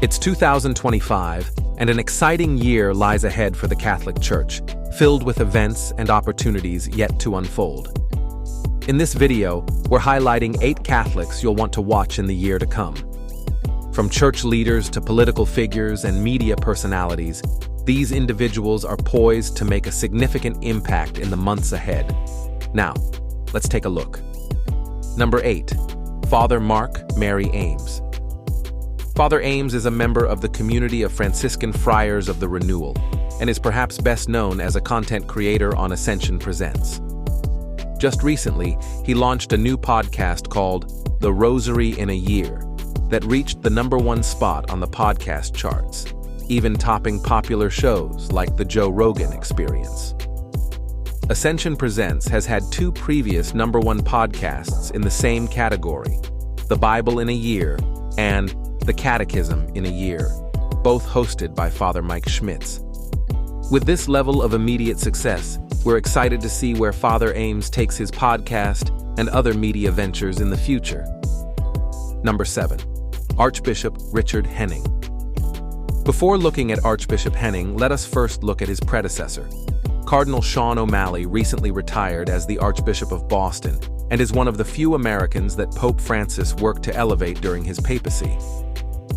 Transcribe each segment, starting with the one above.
It's 2025, and an exciting year lies ahead for the Catholic Church, filled with events and opportunities yet to unfold. In this video, we're highlighting 8 Catholics you'll want to watch in the year to come. From church leaders to political figures and media personalities, these individuals are poised to make a significant impact in the months ahead. Now, let's take a look. Number 8. Father Mark Mary Ames. Father Ames is a member of the community of Franciscan Friars of the Renewal and is perhaps best known as a content creator on Ascension Presents. Just recently, he launched a new podcast called The Rosary in a Year that reached the #1 spot on the podcast charts, even topping popular shows like The Joe Rogan Experience. Ascension Presents has had 2 previous #1 podcasts in the same category, The Bible in a Year and The Catechism in a Year, both hosted by Father Mike Schmitz. With this level of immediate success, we're excited to see where Father Ames takes his podcast and other media ventures in the future. Number 7. Archbishop Richard Henning. Before looking at Archbishop Henning, let us first look at his predecessor. Cardinal Sean O'Malley recently retired as the Archbishop of Boston and is one of the few Americans that Pope Francis worked to elevate during his papacy.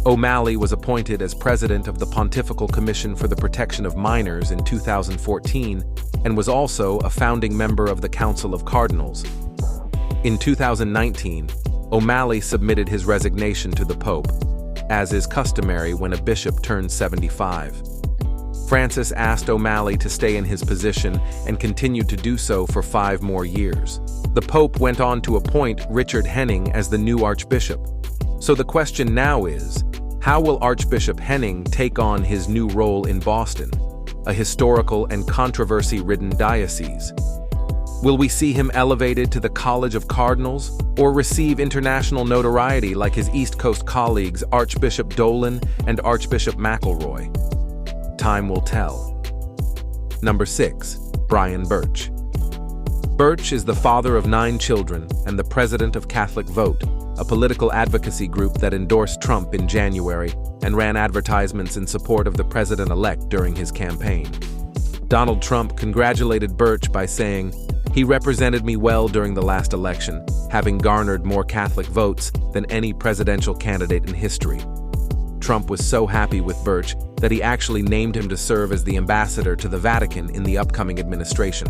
O'Malley was appointed as president of the Pontifical Commission for the Protection of Minors in 2014 and was also a founding member of the Council of Cardinals. In 2019, O'Malley submitted his resignation to the Pope, as is customary when a bishop turns 75. Francis asked O'Malley to stay in his position and continued to do so for 5 more years. The Pope went on to appoint Richard Henning as the new Archbishop. So the question now is, how will Archbishop Henning take on his new role in Boston, a historical and controversy-ridden diocese? Will we see him elevated to the College of Cardinals or receive international notoriety like his East Coast colleagues Archbishop Dolan and Archbishop McElroy? Time will tell. Number 6. Brian Burch. Burch is the father of 9 children and the president of Catholic Vote, a political advocacy group that endorsed Trump in January and ran advertisements in support of the president-elect during his campaign. Donald Trump congratulated Burch by saying, "He represented me well during the last election, having garnered more Catholic votes than any presidential candidate in history." Trump was so happy with Burch that he actually named him to serve as the ambassador to the Vatican in the upcoming administration.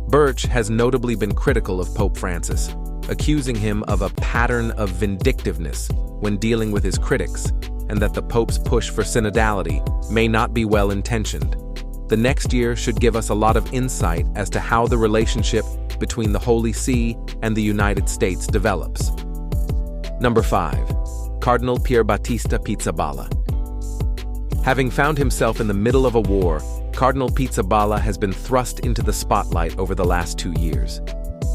Burch has notably been critical of Pope Francis, accusing him of a pattern of vindictiveness when dealing with his critics, and that the Pope's push for synodality may not be well-intentioned. The next year should give us a lot of insight as to how the relationship between the Holy See and the United States develops. Number 5. Cardinal Pierbattista Pizzala. Having found himself in the middle of a war, Cardinal Pizzala has been thrust into the spotlight over the last 2 years.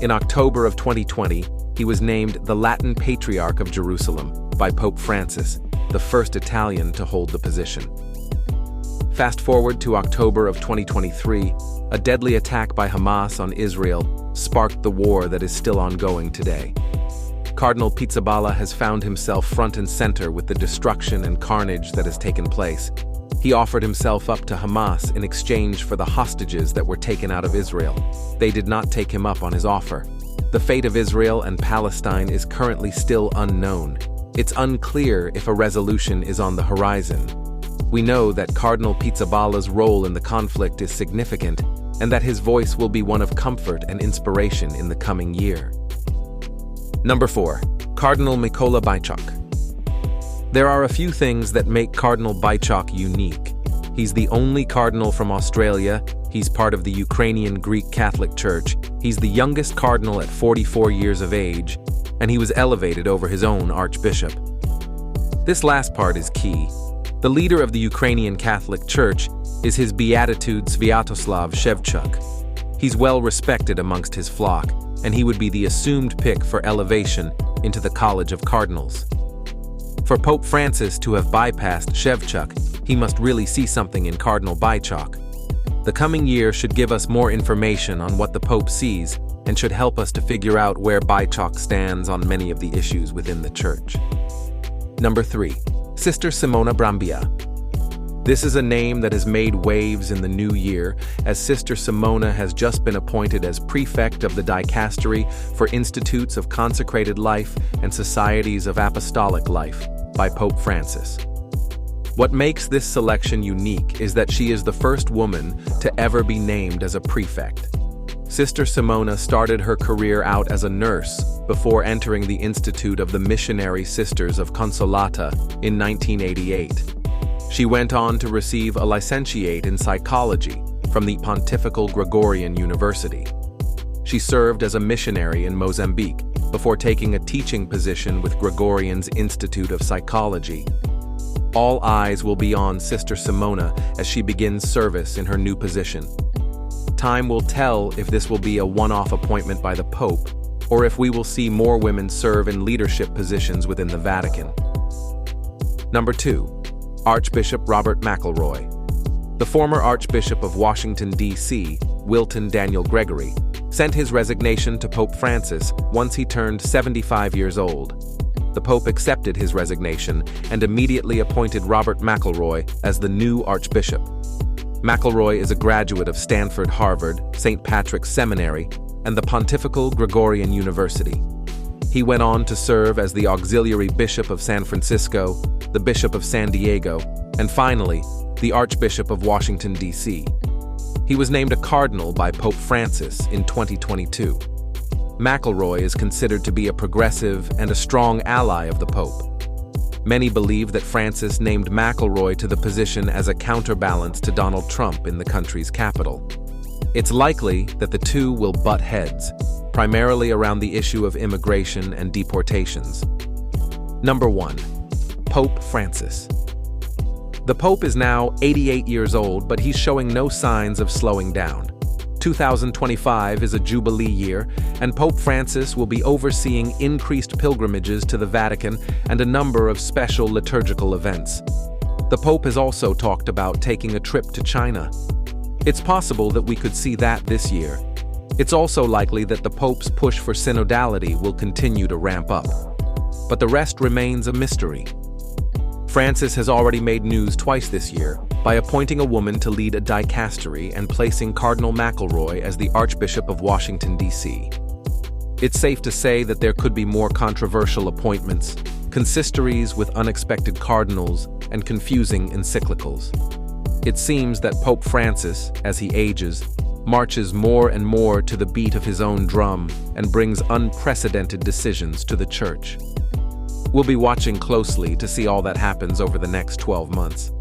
In October of 2020, he was named the Latin Patriarch of Jerusalem by Pope Francis, the first Italian to hold the position. Fast forward to October of 2023, a deadly attack by Hamas on Israel sparked the war that is still ongoing today. Cardinal Pizzala has found himself front and center with the destruction and carnage that has taken place. He offered himself up to Hamas in exchange for the hostages that were taken out of Israel. They did not take him up on his offer. The fate of Israel and Palestine is currently still unknown. It's unclear if a resolution is on the horizon. We know that Cardinal Pizzabala's role in the conflict is significant and that his voice will be one of comfort and inspiration in the coming year. Number 4. Cardinal Mykola Bchuk. There are a few things that make Cardinal Bchuk unique. He's the only cardinal from Australia, he's part of the Ukrainian Greek Catholic Church, he's the youngest cardinal at 44 years of age, and he was elevated over his own archbishop. This last part is key. The leader of the Ukrainian Catholic Church is His Beatitude Sviatoslav Shevchuk. He's well respected amongst his flock, and he would be the assumed pick for elevation into the College of Cardinals. For Pope Francis to have bypassed Shevchuk, he must really see something in Cardinal Bchuk. The coming year should give us more information on what the Pope sees and should help us to figure out where Bchuk stands on many of the issues within the Church. Number 3. Sister Simona Brambilla. This is a name that has made waves in the new year, as Sister Simona has just been appointed as prefect of the dicastery for Institutes of Consecrated Life and Societies of Apostolic Life by Pope Francis. What makes this selection unique is that she is the first woman to ever be named as a prefect. Sister Simona started her career out as a nurse before entering the Institute of the Missionary Sisters of Consolata in 1988. She went on to receive a licentiate in psychology from the Pontifical Gregorian University. She served as a missionary in Mozambique before taking a teaching position with Gregorian's Institute of Psychology. All eyes will be on Sister Simona as she begins service in her new position. Time will tell if this will be a one-off appointment by the Pope, or if we will see more women serve in leadership positions within the Vatican. Number 2. Archbishop Robert McElroy. The former Archbishop of Washington, D.C., Wilton Daniel Gregory, sent his resignation to Pope Francis once he turned 75 years old. The Pope accepted his resignation and immediately appointed Robert McElroy as the new Archbishop. McElroy is a graduate of Stanford, Harvard, St. Patrick's Seminary, and the Pontifical Gregorian University. He went on to serve as the Auxiliary Bishop of San Francisco, the Bishop of San Diego, and finally, the Archbishop of Washington, D.C. He was named a Cardinal by Pope Francis in 2022. McElroy is considered to be a progressive and a strong ally of the Pope. Many believe that Francis named McElroy to the position as a counterbalance to Donald Trump in the country's capital. It's likely that the two will butt heads, primarily around the issue of immigration and deportations. Number 1. Pope Francis. The Pope is now 88 years old, but he's showing no signs of slowing down. 2025 is a Jubilee year, and Pope Francis will be overseeing increased pilgrimages to the Vatican and a number of special liturgical events. The Pope has also talked about taking a trip to China. It's possible that we could see that this year. It's also likely that the Pope's push for synodality will continue to ramp up. But the rest remains a mystery. Francis has already made news twice this year by appointing a woman to lead a dicastery and placing Cardinal McElroy as the Archbishop of Washington, D.C. It's safe to say that there could be more controversial appointments, consistories with unexpected cardinals, and confusing encyclicals. It seems that Pope Francis, as he ages, marches more and more to the beat of his own drum and brings unprecedented decisions to the Church. We'll be watching closely to see all that happens over the next 12 months.